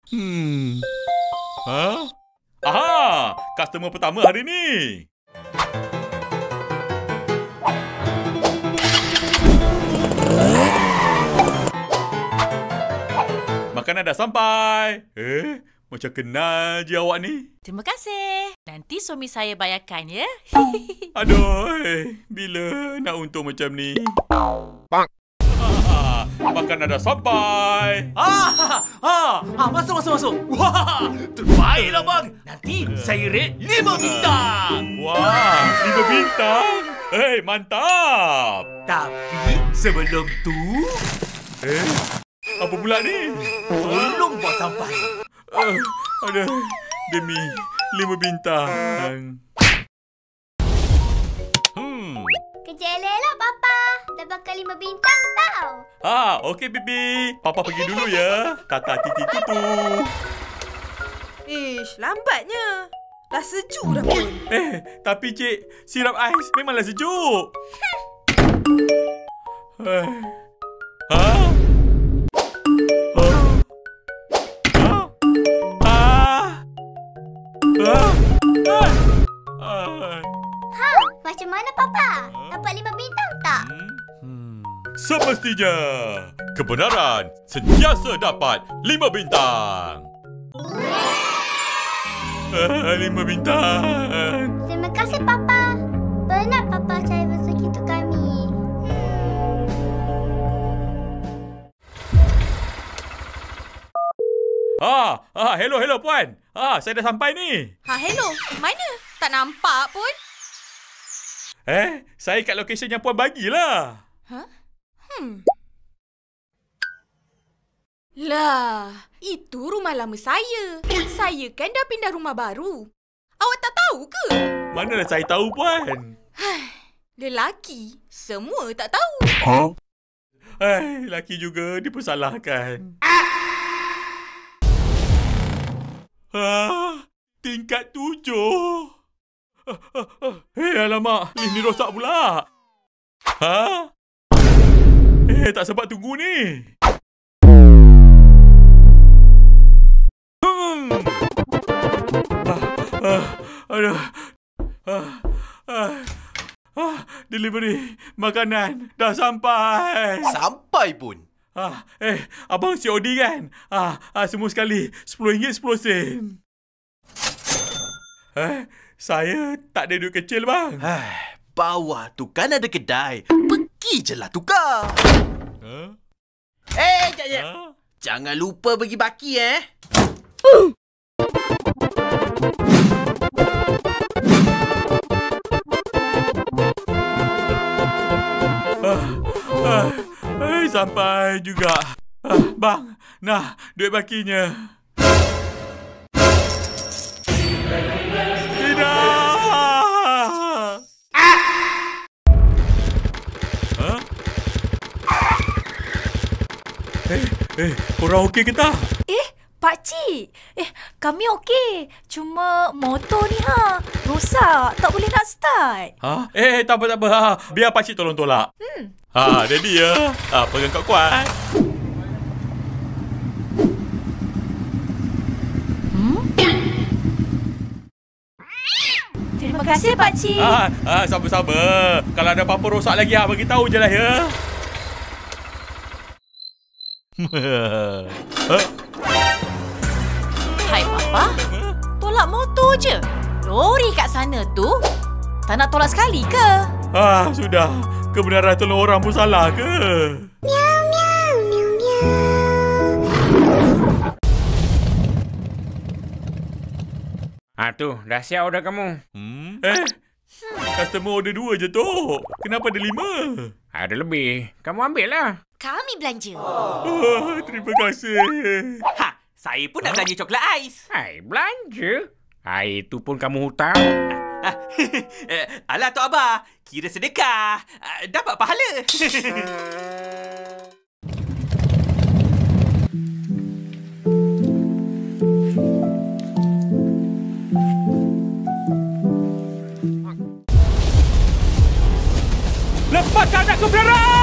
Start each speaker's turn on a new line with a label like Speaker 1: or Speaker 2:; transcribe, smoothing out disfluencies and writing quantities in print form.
Speaker 1: Ha? Aha! Customer pertama hari ni. Makanan dah sampai. Macam kenal je awak ni.
Speaker 2: Terima kasih. Nanti suami saya bayarkan ya.
Speaker 1: Aduh, bila nak untung macam ni? Makanan dah sampai.
Speaker 3: Masuk. Wah, terbaiklah bang. Nanti saya rate 5 bintang.
Speaker 1: Wah, 5 bintang. Mantap.
Speaker 3: Tapi sebelum tu,
Speaker 1: Apa pula ni?
Speaker 3: tolong buat sampai.
Speaker 1: Aduh, demi 5 bintang.
Speaker 4: Kerja elok Papa. Dah bakal 5 bintang tau.
Speaker 1: Okey Bibi. Papa pergi dulu ya. Tata titi tutu.
Speaker 5: Ish, lambatnya. Dah sejuk dah pun.
Speaker 1: Tapi cik, sirap ais memanglah sejuk.
Speaker 4: Macam mana Papa? Dapat 5 bintang tak?
Speaker 1: Semestinya kebenaran sentiasa dapat 5 bintang. 5 bintang.
Speaker 4: Terima kasih Papa. Benar Papa saya rezeki untuk kami.
Speaker 1: Hello puan. Saya dah sampai ni.
Speaker 2: Hello. Mana? Tak nampak pun.
Speaker 1: Saya kat location yang puan bagilah.
Speaker 5: Lah, itu rumah lama saya. Saya kan dah pindah rumah baru. Awak tak tahu ke?
Speaker 1: Manalah saya tahu puan.
Speaker 5: Lelaki, semua tak tahu.
Speaker 1: Laki juga dipersalahkan. Tingkat 7. Alamak, lift ni rosak pula. Tak sempat tunggu ni. Aduh. Delivery makanan dah sampai.
Speaker 3: Sampai pun.
Speaker 1: Abang COD kan? Semua sekali RM10 10 sen. Saya tak ada duit kecil bang.
Speaker 3: Bawah tu kan ada kedai. Pergi je lah tukar. Jap. Jangan lupa bagi baki
Speaker 1: Sampai juga. Bang, nah duit bakinya. Korang okey ke tak?
Speaker 2: Pakcik. Kami okey. Cuma motor ni rosak. Tak boleh nak start.
Speaker 1: Tak apa. Biar pakcik tolong tolak. Ready ya? Pegang kuat-kuat.
Speaker 2: Terima kasih pakcik.
Speaker 1: Sabar. Kalau ada apa-apa rosak lagi, bagi tahu je lah ya.
Speaker 2: Hai Papa. Tolak motor je. Lori kat sana tu. Tak nak tolak sekali ke?
Speaker 1: Sudah. Kebenaran tolong orang pun salah ke?
Speaker 4: Miau, miau, miau, miau.
Speaker 6: Tu, dah siap order kamu.
Speaker 1: Customer order 2 je tu. Kenapa ada 5?
Speaker 6: Ada lebih. Kamu ambil lah.
Speaker 2: Kami belanja.
Speaker 1: Terima kasih.
Speaker 3: Saya pun nak belanja coklat ais.
Speaker 6: Belanja? Itu pun kamu hutang.
Speaker 3: Alah Tok Abah, kira sedekah. Dapat pahala.
Speaker 1: Lepaskan aku, belerang!